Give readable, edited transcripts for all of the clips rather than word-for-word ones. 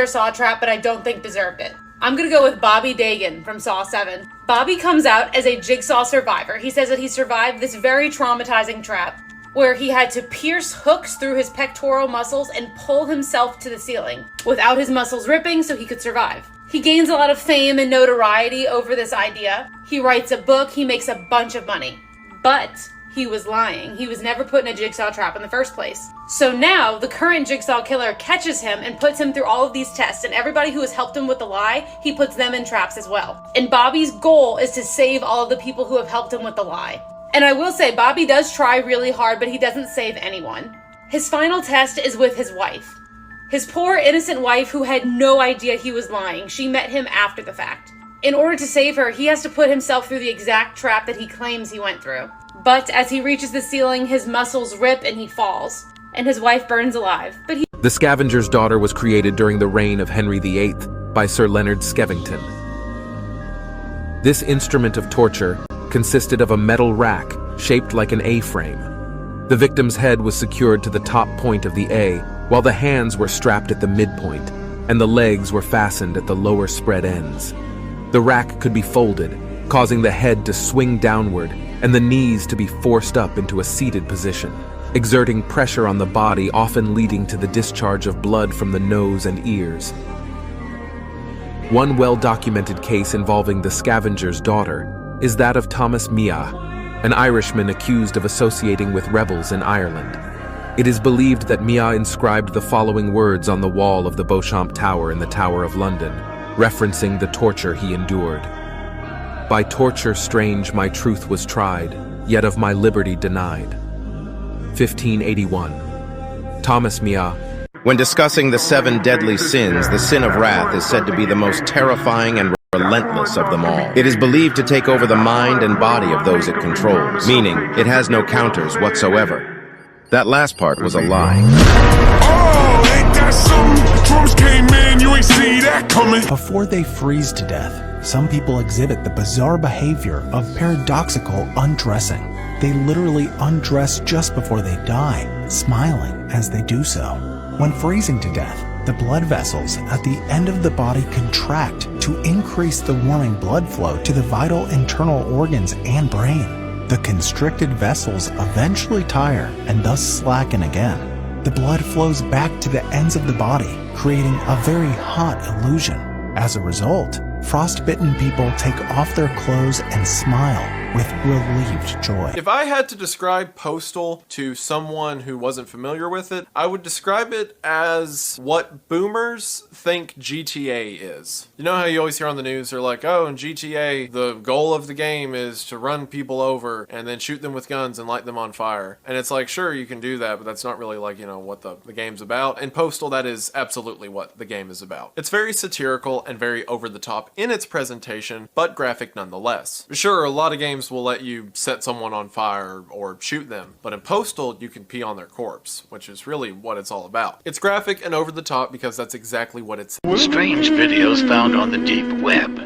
saw trap, but I don't think deserved it. I'm gonna go with Bobby Dagan from Saw 7. Bobby comes out as a Jigsaw survivor. He says that he survived this very traumatizing trap where he had to pierce hooks through his pectoral muscles and pull himself to the ceiling without his muscles ripping so he could survive. He gains a lot of fame and notoriety over this idea. He writes a book, he makes a bunch of money. But he was lying. He was never put in a jigsaw trap in the first place. So now the current jigsaw killer catches him and puts him through all of these tests, and everybody who has helped him with the lie, he puts them in traps as well. And Bobby's goal is to save all of the people who have helped him with the lie. And I will say, Bobby does try really hard, but he doesn't save anyone. His final test is with his wife. His poor innocent wife who had no idea he was lying. She met him after the fact. In order to save her, he has to put himself through the exact trap that he claims he went through. But as he reaches the ceiling, his muscles rip and he falls. And his wife burns alive. The Scavenger's Daughter was created during the reign of Henry VIII by Sir Leonard Skevington. This instrument of torture consisted of a metal rack shaped like an A-frame. The victim's head was secured to the top point of the A, while the hands were strapped at the midpoint, and the legs were fastened at the lower spread ends. The rack could be folded, causing the head to swing downward and the knees to be forced up into a seated position, exerting pressure on the body, often leading to the discharge of blood from the nose and ears. One well-documented case involving the Scavenger's Daughter is that of Thomas Mia, an Irishman accused of associating with rebels in Ireland. It is believed that Mia inscribed the following words on the wall of the Beauchamp Tower in the Tower of London, referencing the torture he endured. By torture strange my truth was tried, yet of my liberty denied. 1581. Thomas Mia. When discussing the 7 deadly sins, the sin of wrath is said to be the most terrifying and relentless of them all. It is believed to take over the mind and body of those it controls, meaning it has no counters whatsoever. That last part was a lie. Oh, ain't that something? Drums came in, you ain't see that coming. Before they freeze to death, some people exhibit the bizarre behavior of paradoxical undressing. They literally undress just before they die, smiling as they do so. When freezing to death, the blood vessels at the end of the body contract to increase the warming blood flow to the vital internal organs and brain. The constricted vessels eventually tire and thus slacken again. The blood flows back to the ends of the body, creating a very hot illusion. As a result, frostbitten people take off their clothes and smile with relieved joy. If I had to describe Postal to someone who wasn't familiar with it, I would describe it as what boomers think GTA is. You know how you always hear on the news, they're like, oh, in GTA, the goal of the game is to run people over and then shoot them with guns and light them on fire. And it's like, sure, you can do that, but that's not really like, you know, what the game's about. And Postal, that is absolutely what the game is about. It's very satirical and very over the top in its presentation, but graphic nonetheless. Sure, a lot of games will let you set someone on fire or shoot them, but in Postal, you can pee on their corpse, which is really what it's all about. It's graphic and over the top because that's exactly what it's. Strange videos found on the deep web.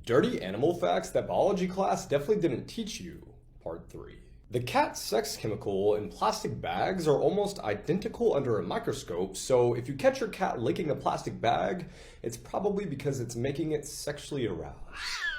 Dirty animal facts that biology class definitely didn't teach you, part 3. The cat sex chemical in plastic bags are almost identical under a microscope, so if you catch your cat licking a plastic bag, it's probably because it's making it sexually aroused.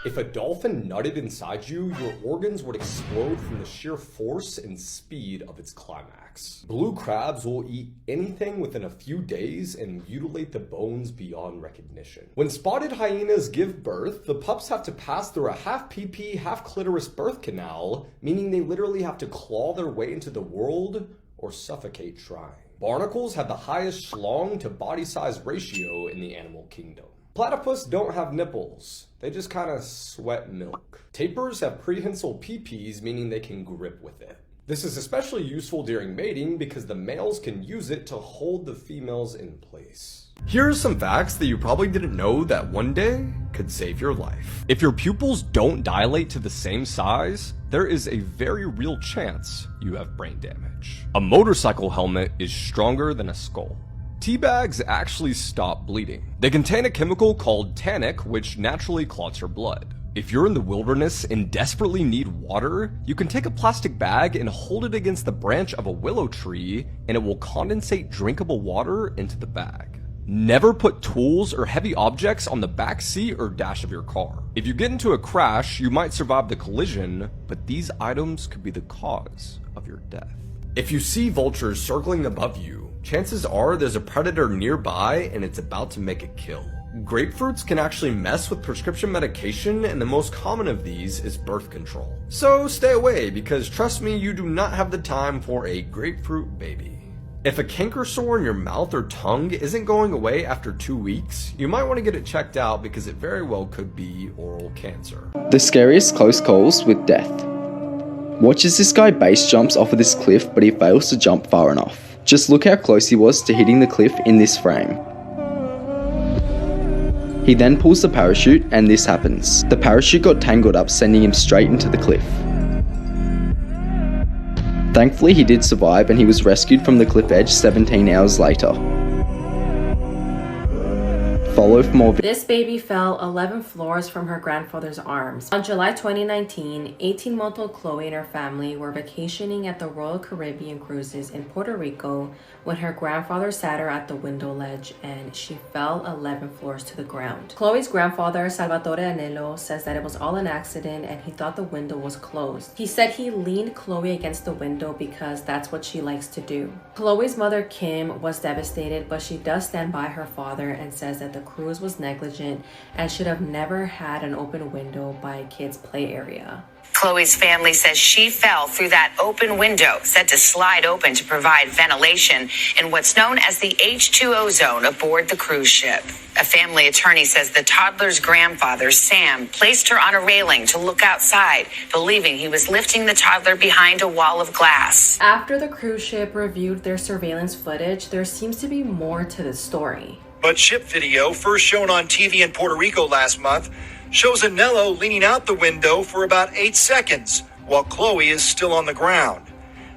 If a dolphin nutted inside you, your organs would explode from the sheer force and speed of its climax. Blue crabs will eat anything within a few days and mutilate the bones beyond recognition. When spotted hyenas give birth, the pups have to pass through a half PP, half clitoris birth canal, meaning they literally have to claw their way into the world or suffocate trying. Barnacles have the highest schlong to body size ratio in the animal kingdom. Platypus don't have nipples, they just kind of sweat milk. Tapirs have prehensile PPs, meaning they can grip with it. This is especially useful during mating because the males can use it to hold the females in place. Here are some facts that you probably didn't know that one day could save your life. If your pupils don't dilate to the same size, there is a very real chance you have brain damage. A motorcycle helmet is stronger than a skull. Tea bags actually stop bleeding. They contain a chemical called tannic, which naturally clots your blood. If you're in the wilderness and desperately need water, you can take a plastic bag and hold it against the branch of a willow tree, and it will condensate drinkable water into the bag. Never put tools or heavy objects on the back seat or dash of your car. If you get into a crash, you might survive the collision, but these items could be the cause of your death. If you see vultures circling above you, chances are there's a predator nearby and it's about to make a kill. Grapefruits can actually mess with prescription medication, and the most common of these is birth control. So stay away, because trust me, you do not have the time for a grapefruit baby. If a canker sore in your mouth or tongue isn't going away after 2 weeks, you might want to get it checked out because it very well could be oral cancer. The scariest close calls with death. Watch as this guy base jumps off of this cliff, but he fails to jump far enough. Just look how close he was to hitting the cliff in this frame. He then pulls the parachute and this happens. The parachute got tangled up, sending him straight into the cliff. Thankfully he did survive and he was rescued from the cliff edge 17 hours later. Follow for more. This baby fell 11 floors from her grandfather's arms. On July 2019, 18-month-old Chloe and her family were vacationing at the Royal Caribbean Cruises in Puerto Rico when her grandfather sat her at the window ledge and she fell 11 floors to the ground. Chloe's grandfather, Salvatore Anello, says that it was all an accident and he thought the window was closed. He said he leaned Chloe against the window because that's what she likes to do. Chloe's mother, Kim, was devastated, but she does stand by her father and says that the cruise was negligent and should have never had an open window by a kid's play area. Chloe's family says she fell through that open window, set to slide open to provide ventilation in what's known as the H2O zone aboard the cruise ship. A family attorney says the toddler's grandfather, Sam, placed her on a railing to look outside, believing he was lifting the toddler behind a wall of glass. After the cruise ship reviewed their surveillance footage, there seems to be more to the story. But ship video, first shown on TV in Puerto Rico last month, shows Anello leaning out the window for about 8 seconds while Chloe is still on the ground.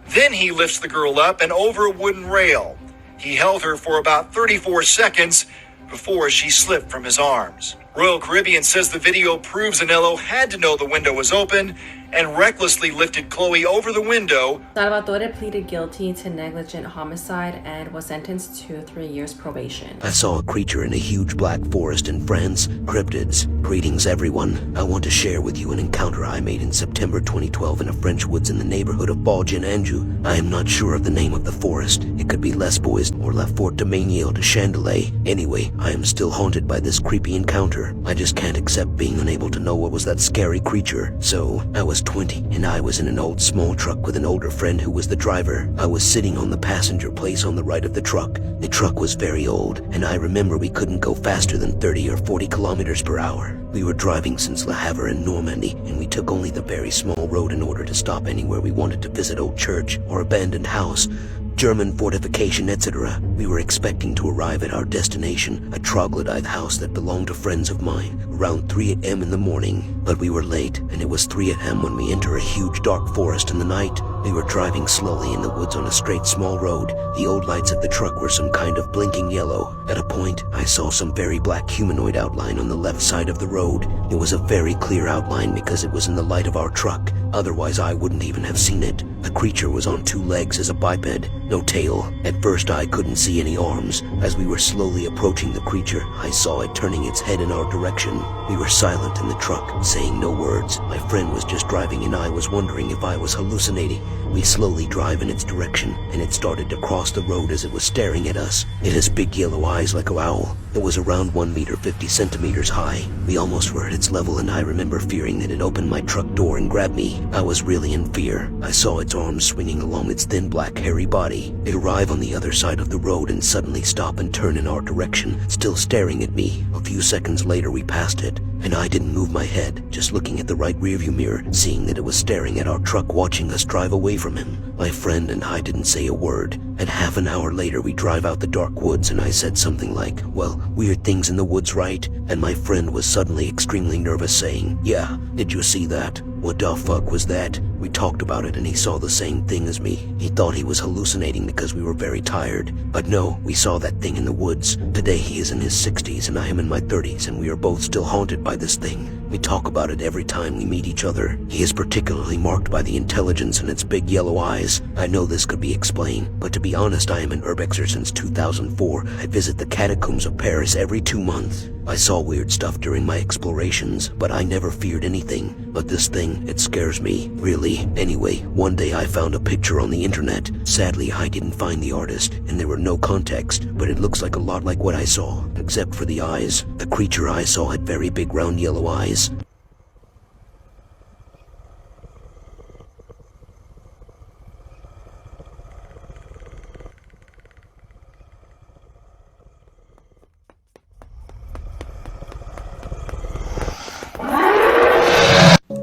Then he lifts the girl up and over a wooden rail. He held her for about 34 seconds before she slipped from his arms. Royal Caribbean says the video proves Anello had to know the window was open and recklessly lifted Chloe over the window. Salvatore pleaded guilty to negligent homicide and was sentenced to 3 years probation. I saw a creature in a huge black forest in France. Cryptids. Greetings, everyone. I want to share with you an encounter I made in September 2012 in a French woods in the neighborhood of Beauge-en-Anjou. I am not sure of the name of the forest. It could be Les Bois or La Forte de Ménil de Chandelay. Anyway, I am still haunted by this creepy encounter. I just can't accept being unable to know what was that scary creature. So, I was 20 and I was in an old small truck with an older friend who was the driver. I was sitting on the passenger place on the right of the truck. The truck was very old and I remember we couldn't go faster than 30 or 40 kilometers per hour. We were driving since Le Havre in Normandy and we took only the very small road in order to stop anywhere we wanted to visit old church or abandoned house, German fortification, etc. We were expecting to arrive at our destination, a troglodyte house that belonged to friends of mine, around 3 a.m. in the morning. But we were late, and it was 3 a.m. when we enter a huge dark forest in the night. We were driving slowly in the woods on a straight small road. The old lights of the truck were some kind of blinking yellow. At a point, I saw some very black humanoid outline on the left side of the road. It was a very clear outline because it was in the light of our truck. Otherwise, I wouldn't even have seen it. The creature was on 2 legs as a biped, no tail. At first, I couldn't see any arms. As we were slowly approaching the creature, I saw it turning its head in our direction. We were silent in the truck, saying no words. My friend was just driving and I was wondering if I was hallucinating. We slowly drive in its direction, and it started to cross the road as it was staring at us. It has big yellow eyes like an owl. It was around 1 meter 50 centimeters high. We almost were at its level, and I remember fearing that it opened my truck door and grabbed me. I was really in fear. I saw its arms swinging along its thin black hairy body. It arrived on the other side of the road and suddenly stop and turn in our direction, still staring at me. A few seconds later we passed it, and I didn't move my head, just looking at the right rearview mirror, seeing that it was staring at our truck watching us drive away from him. My friend and I didn't say a word, and half an hour later we drive out the dark woods and I said something like, well, weird things in the woods, right? And my friend was suddenly extremely nervous saying, yeah, did you see that? What the fuck was that? We talked about it and he saw the same thing as me. He thought he was hallucinating because we were very tired. But no, we saw that thing in the woods. Today he is in his 60s and I am in my 30s and we are both still haunted by this thing. We talk about it every time we meet each other. He is particularly marked by the intelligence in its big yellow eyes. I know this could be explained, but to be honest, I am an urbexer since 2004. I visit the catacombs of Paris every 2 months. I saw weird stuff during my explorations, but I never feared anything. But this thing, it scares me, really. Anyway, one day I found a picture on the internet. Sadly, I didn't find the artist, and there were no context, but it looks like a lot like what I saw, except for the eyes. The creature I saw had very big round yellow eyes.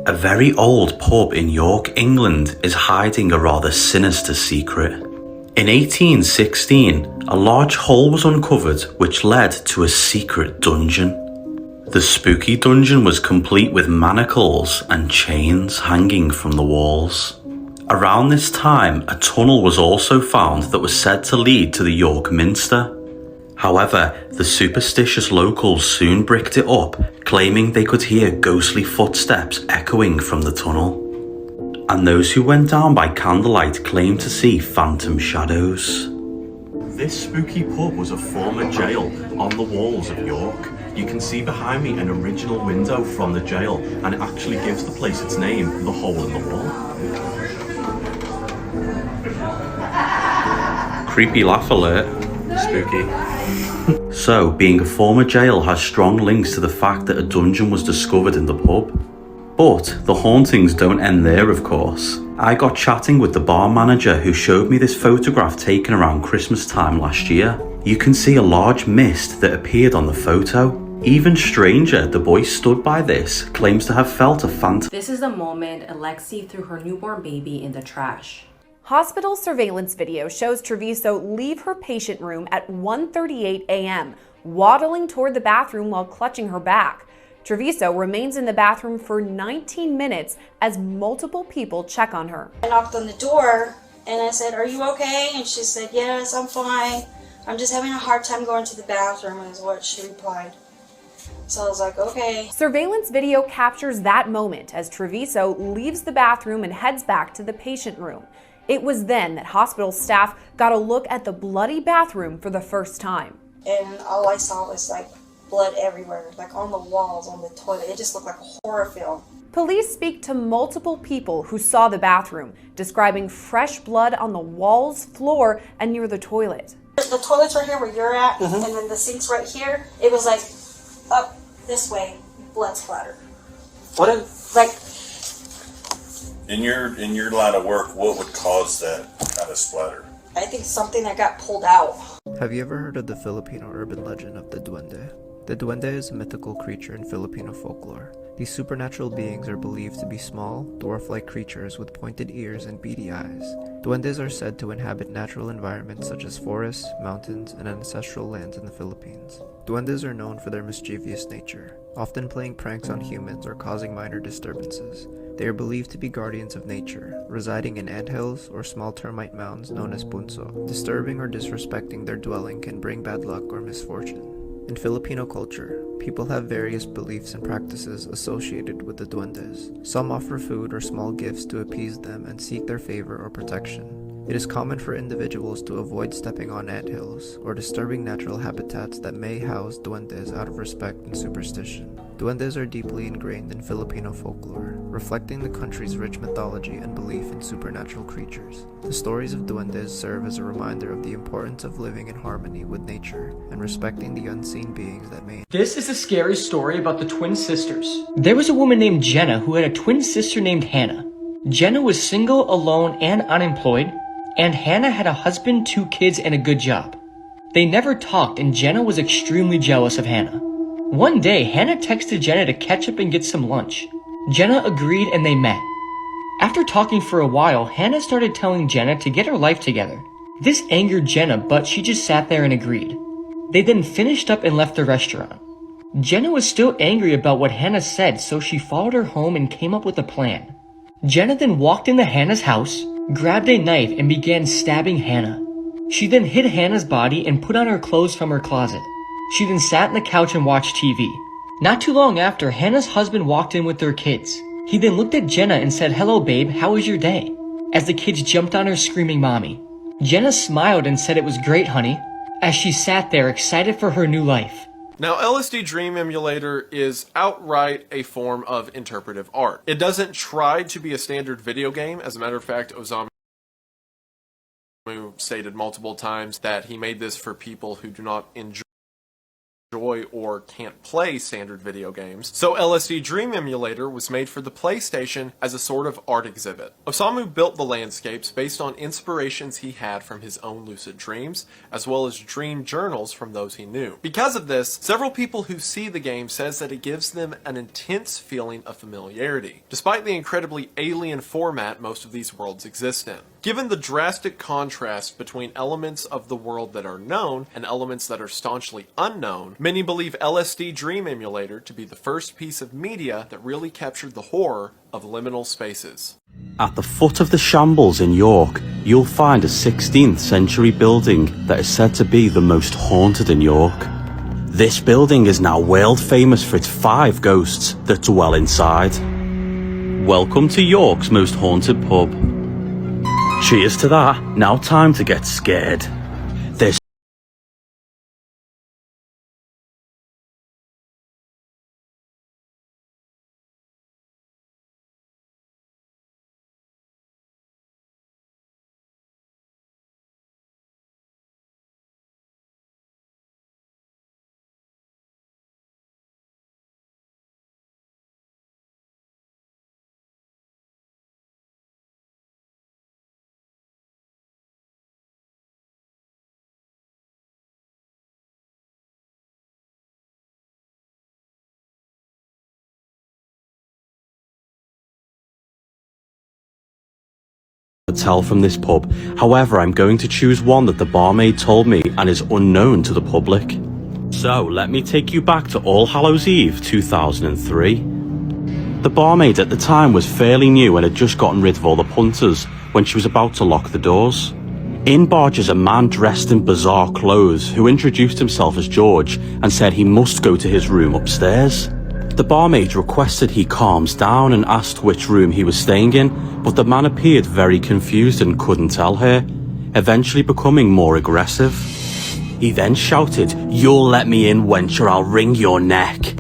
A very old pub in York, England is hiding a rather sinister secret. In 1816, a large hole was uncovered which led to a secret dungeon. The spooky dungeon was complete with manacles and chains hanging from the walls. Around this time, a tunnel was also found that was said to lead to the York Minster. However, the superstitious locals soon bricked it up, claiming they could hear ghostly footsteps echoing from the tunnel. And those who went down by candlelight claimed to see phantom shadows. This spooky pub was a former jail on the walls of York. You can see behind me an original window from the jail, and it actually gives the place its name, the Hole in the Wall. Creepy laugh alert. Spooky. So, being a former jail has strong links to the fact that a dungeon was discovered in the pub. But the hauntings don't end there, of course. I got chatting with the bar manager who showed me this photograph taken around Christmas time last year. You can see a large mist that appeared on the photo. Even stranger, the boy stood by this, claims to have felt a phantom. This is the moment Alexi threw her newborn baby in the trash. Hospital surveillance video shows Treviso leave her patient room at 1:38 a.m., waddling toward the bathroom while clutching her back. Treviso remains in the bathroom for 19 minutes as multiple people check on her. I knocked on the door and I said, "Are you okay?" And she said, "Yes, I'm fine. I'm just having a hard time going to the bathroom," is what she replied. So I was like, okay. Surveillance video captures that moment as Treviso leaves the bathroom and heads back to the patient room. It was then that hospital staff got a look at the bloody bathroom for the first time. And all I saw was like blood everywhere, like on the walls, on the toilet. It just looked like a horror film. Police speak to multiple people who saw the bathroom, describing fresh blood on the walls, floor, and near the toilet. The toilet's right here where you're at, and then the sink's right here. It was like up this way, blood splatter. What if, like, in your line of work, what would cause that kind of splatter? I think something that got pulled out. Have you ever heard of the Filipino urban legend of the duende? The duende is a mythical creature in Filipino folklore. These supernatural beings are believed to be small, dwarf-like creatures with pointed ears and beady eyes. Duendes are said to inhabit natural environments such as forests, mountains, and ancestral lands in the Philippines. Duendes are known for their mischievous nature, often playing pranks on humans or causing minor disturbances. They are believed to be guardians of nature, residing in anthills or small termite mounds known as punso. Disturbing or disrespecting their dwelling can bring bad luck or misfortune. In Filipino culture, people have various beliefs and practices associated with the duendes. Some offer food or small gifts to appease them and seek their favor or protection. It is common for individuals to avoid stepping on anthills or disturbing natural habitats that may house duendes out of respect and superstition. Duendes are deeply ingrained in Filipino folklore, reflecting the country's rich mythology and belief in supernatural creatures. The stories of duendes serve as a reminder of the importance of living in harmony with nature and respecting the unseen beings that may. This is a scary story about the twin sisters. There was a woman named Jenna who had a twin sister named Hannah. Jenna was single, alone, and unemployed, and Hannah had a husband, 2 kids, and a good job. They never talked, and Jenna was extremely jealous of Hannah. One day, Hannah texted Jenna to catch up and get some lunch. Jenna agreed and they met. After talking for a while, Hannah started telling Jenna to get her life together. This angered Jenna, but she just sat there and agreed. They then finished up and left the restaurant. Jenna was still angry about what Hannah said, so she followed her home and came up with a plan. Jenna then walked into Hannah's house, grabbed a knife, and began stabbing Hannah. She then hid Hannah's body and put on her clothes from her closet. She then sat on the couch and watched TV. Not too long after, Hannah's husband walked in with their kids. He then looked at Jenna and said, "Hello babe, how was your day?" As the kids jumped on her screaming mommy. Jenna smiled and said it was great, honey, as she sat there excited for her new life. Now, LSD Dream Emulator is outright a form of interpretive art. It doesn't try to be a standard video game. As a matter of fact, Osamu stated multiple times that he made this for people who do not enjoy or can't play standard video games. So LSD Dream Emulator was made for the PlayStation as a sort of art exhibit. Osamu built the landscapes based on inspirations he had from his own lucid dreams, as well as dream journals from those he knew. Because of this, several people who see the game says that it gives them an intense feeling of familiarity, despite the incredibly alien format most of these worlds exist in. Given the drastic contrast between elements of the world that are known and elements that are staunchly unknown, many believe LSD Dream Emulator to be the first piece of media that really captured the horror of liminal spaces. At the foot of the shambles in York, you'll find a 16th century building that is said to be the most haunted in York. This building is now world famous for its 5 ghosts that dwell inside. Welcome to York's most haunted pub. Cheers to that. Now time to get scared. There's tell from this pub. However, I'm going to choose one that the barmaid told me and is unknown to the public. So let me take you back to All Hallows Eve 2003. The barmaid at the time was fairly new and had just gotten rid of all the punters when she was about to lock the doors. In barges a man dressed in bizarre clothes who introduced himself as George and said he must go to his room upstairs. The barmaid requested he calms down and asked which room he was staying in, but the man appeared very confused and couldn't tell her, eventually becoming more aggressive. He then shouted, "You'll let me in, wench, or I'll wring your neck."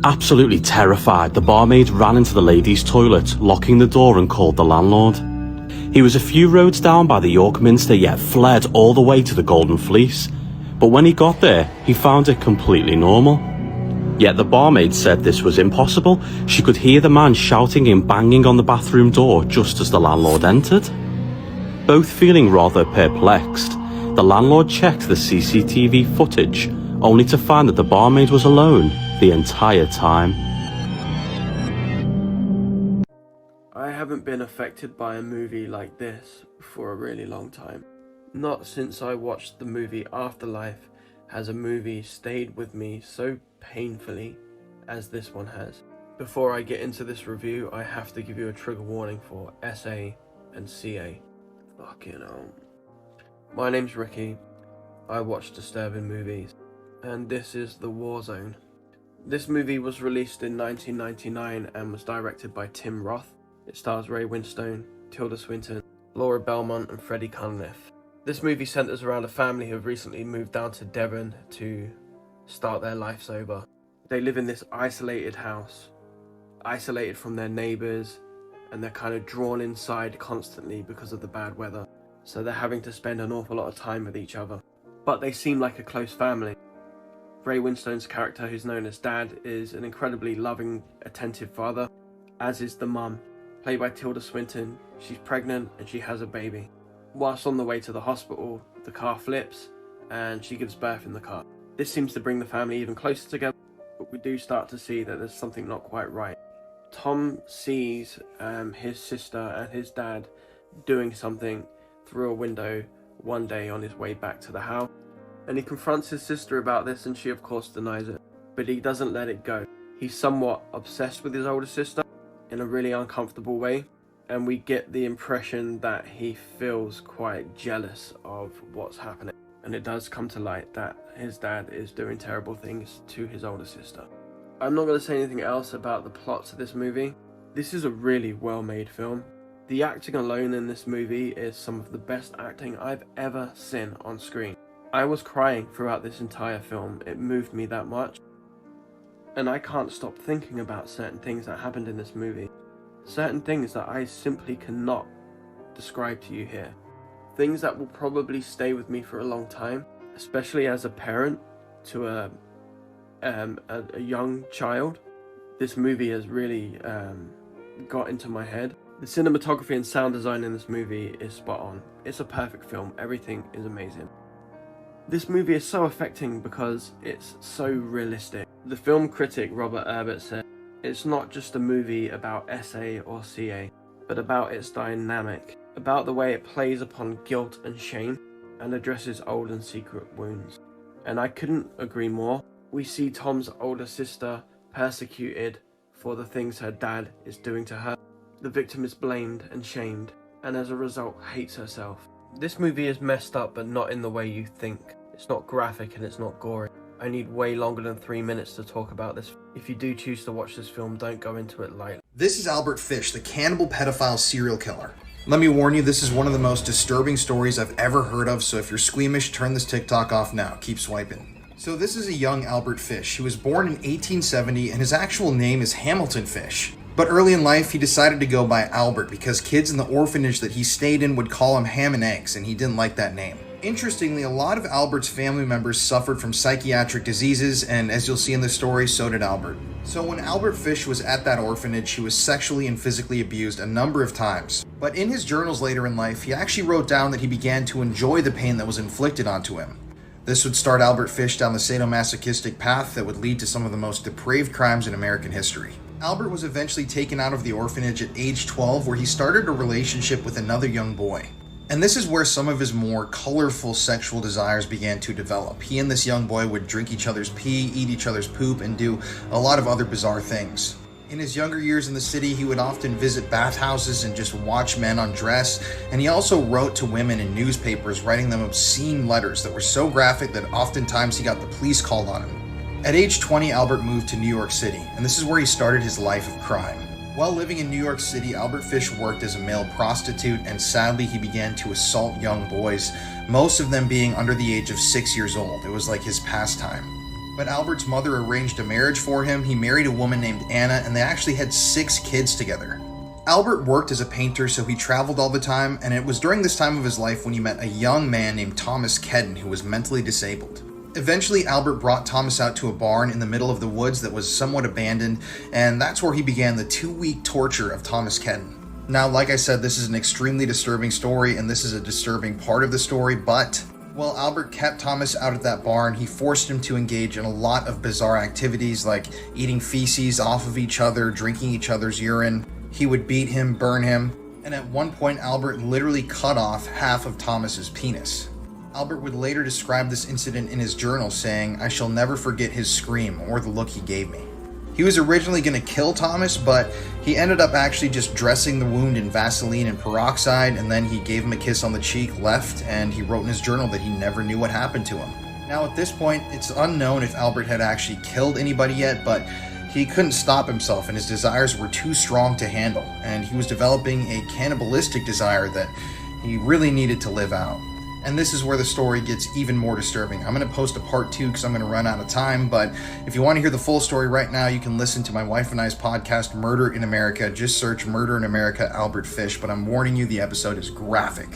Absolutely terrified, the barmaid ran into the ladies' toilet, locking the door, and called the landlord. He was a few roads down by the York Minster, yet fled all the way to the Golden Fleece. But when he got there, he found it completely normal. Yet the barmaid said this was impossible. She could hear the man shouting and banging on the bathroom door just as the landlord entered. Both feeling rather perplexed, the landlord checked the CCTV footage, only to find that the barmaid was alone the entire time. I haven't been affected by a movie like this for a really long time. Not since I watched the movie Afterlife has a movie stayed with me so painfully as this one has. Before I get into this review, I have to give you a trigger warning for SA and CA. Fucking hell. My name's Ricky. I watch disturbing movies, and this is The War Zone. This movie was released in 1999 and was directed by Tim Roth. It stars Ray Winstone, Tilda Swinton, Laura Belmont, and Freddie Cunliffe. This movie centers around a family who have recently moved down to Devon to start their lives over. They live in this isolated house, isolated from their neighbors, and they're kind of drawn inside constantly because of the bad weather. So they're having to spend an awful lot of time with each other. But they seem like a close family. Ray Winstone's character, who's known as Dad, is an incredibly loving, attentive father, as is the mum, played by Tilda Swinton. She's pregnant and she has a baby. Whilst on the way to the hospital, the car flips and she gives birth in the car. This seems to bring the family even closer together, but we do start to see that there's something not quite right. Tom sees his sister and his dad doing something through a window one day on his way back to the house. And he confronts his sister about this, and she of course denies it. But he doesn't let it go. He's somewhat obsessed with his older sister in a really uncomfortable way. And we get the impression that he feels quite jealous of what's happening. And it does come to light that his dad is doing terrible things to his older sister. I'm not going to say anything else about the plots of this movie. This is a really well-made film. The acting alone in this movie is some of the best acting I've ever seen on screen. I was crying throughout this entire film. It moved me that much. And I can't stop thinking about certain things that happened in this movie. Certain things that I simply cannot describe to you here. Things that will probably stay with me for a long time, especially as a parent to a young child. This movie has really got into my head. The cinematography and sound design in this movie is spot on. It's a perfect film. Everything is amazing. This movie is so affecting because it's so realistic. The film critic Robert Ebert said, "It's not just a movie about SA or CA, but about its dynamic, about the way it plays upon guilt and shame, and addresses old and secret wounds." And I couldn't agree more. We see Tom's older sister persecuted for the things her dad is doing to her. The victim is blamed and shamed, and as a result hates herself. This movie is messed up, but not in the way you think. It's not graphic and it's not gory. I need way longer than 3 minutes to talk about this. If you do choose to watch this film, don't go into it lightly. This is Albert Fish, the cannibal pedophile serial killer. Let me warn you, this is one of the most disturbing stories I've ever heard of, so if you're squeamish, turn this TikTok off now. Keep swiping. So this is a young Albert Fish. He was born in 1870 and his actual name is Hamilton Fish. But early in life, he decided to go by Albert because kids in the orphanage that he stayed in would call him Ham and Eggs, and he didn't like that name. Interestingly, a lot of Albert's family members suffered from psychiatric diseases, and as you'll see in the story, so did Albert. So when Albert Fish was at that orphanage, he was sexually and physically abused a number of times. But in his journals later in life, he actually wrote down that he began to enjoy the pain that was inflicted onto him. This would start Albert Fish down the sadomasochistic path that would lead to some of the most depraved crimes in American history. Albert was eventually taken out of the orphanage at age 12, where he started a relationship with another young boy. And this is where some of his more colorful sexual desires began to develop. He and this young boy would drink each other's pee, eat each other's poop, and do a lot of other bizarre things. In his younger years in the city, he would often visit bathhouses and just watch men undress, and he also wrote to women in newspapers, writing them obscene letters that were so graphic that oftentimes he got the police called on him. At age 20, Albert moved to New York City, and this is where he started his life of crime. While living in New York City, Albert Fish worked as a male prostitute, and sadly he began to assault young boys, most of them being under the age of 6 years old. It was like his pastime. But Albert's mother arranged a marriage for him. He married a woman named Anna, and they actually had 6 kids together. Albert worked as a painter, so he traveled all the time, and it was during this time of his life when he met a young man named Thomas Kedden, who was mentally disabled. Eventually, Albert brought Thomas out to a barn in the middle of the woods that was somewhat abandoned, and that's where he began the 2-week torture of Thomas Kedden. Now, like I said, this is an extremely disturbing story, and this is a disturbing part of the story, but while Albert kept Thomas out at that barn, he forced him to engage in a lot of bizarre activities like eating feces off of each other, drinking each other's urine. He would beat him, burn him, and at one point, Albert literally cut off half of Thomas's penis. Albert would later describe this incident in his journal, saying, "I shall never forget his scream or the look he gave me." He was originally going to kill Thomas, but he ended up actually just dressing the wound in Vaseline and peroxide, and then he gave him a kiss on the cheek, left, and he wrote in his journal that he never knew what happened to him. Now at this point, it's unknown if Albert had actually killed anybody yet, but he couldn't stop himself and his desires were too strong to handle, and he was developing a cannibalistic desire that he really needed to live out. And this is where the story gets even more disturbing. I'm going to post a part 2 because I'm going to run out of time, but if you want to hear the full story right now, you can listen to my wife and I's podcast, Murder in America. Just search Murder in America, Albert Fish, but I'm warning you, the episode is graphic.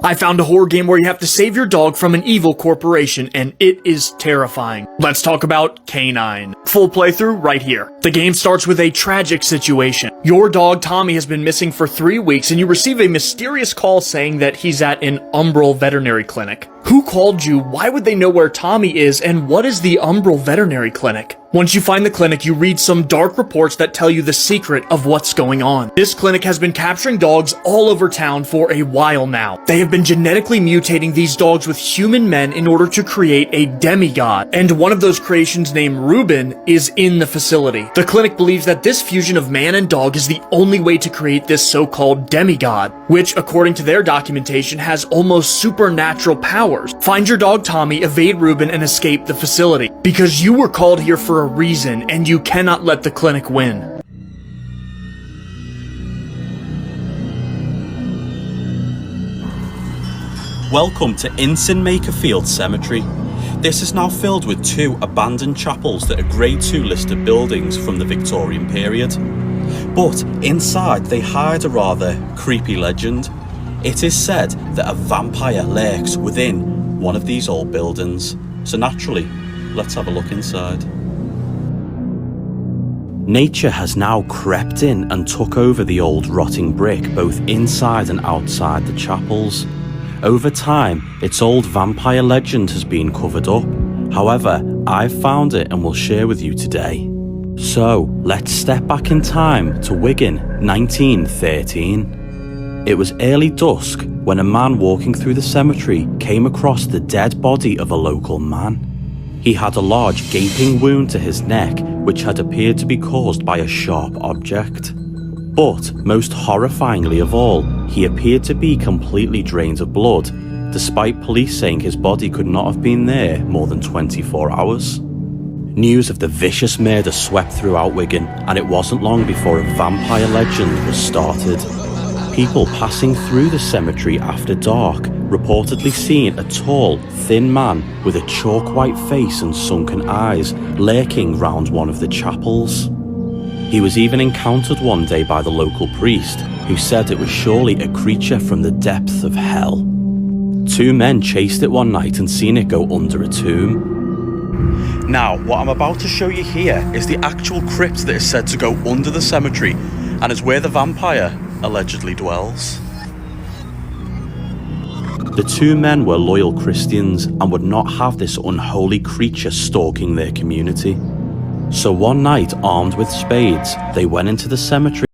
I found a horror game where you have to save your dog from an evil corporation, and it is terrifying. Let's talk about Canine. Full playthrough right here. The game starts with a tragic situation. Your dog Tommy has been missing for 3 weeks, and you receive a mysterious call saying that he's at an Umbral veterinary clinic. Who called you? Why would they know where Tommy is? And what is the Umbral veterinary clinic? Once you find the clinic, you read some dark reports that tell you the secret of what's going on. This clinic has been capturing dogs all over town for a while now. They have been genetically mutating these dogs with human men in order to create a demigod. And one of those creations named Reuben is in the facility. The clinic believes that this fusion of man and dog is the only way to create this so-called demigod, which according to their documentation has almost supernatural powers. Find your dog Tommy, evade Reuben, and escape the facility. Because you were called here for a reason, and you cannot let the clinic win. Welcome to Inson Makerfield Cemetery. This is now filled with 2 abandoned chapels that are Grade 2 listed buildings from the Victorian period. But inside they hide a rather creepy legend. It is said that a vampire lurks within one of these old buildings. So naturally, let's have a look inside. Nature has now crept in and took over the old rotting brick both inside and outside the chapels. Over time, its old vampire legend has been covered up. However, I've found it and will share with you today. So, let's step back in time to Wigan, 1913. It was early dusk when a man walking through the cemetery came across the dead body of a local man. He had a large gaping wound to his neck, which had appeared to be caused by a sharp object. But, most horrifyingly of all, he appeared to be completely drained of blood, despite police saying his body could not have been there more than 24 hours. News of the vicious murder swept throughout Wigan, and it wasn't long before a vampire legend was started. People passing through the cemetery after dark reportedly seeing a tall, thin man with a chalk-white face and sunken eyes lurking round one of the chapels. He was even encountered one day by the local priest, who said it was surely a creature from the depths of hell. 2 men chased it one night and seen it go under a tomb. Now, what I'm about to show you here is the actual crypt that is said to go under the cemetery, and is where the vampire allegedly dwells. The 2 men were loyal Christians and would not have this unholy creature stalking their community. So one night, armed with spades, they went into the cemetery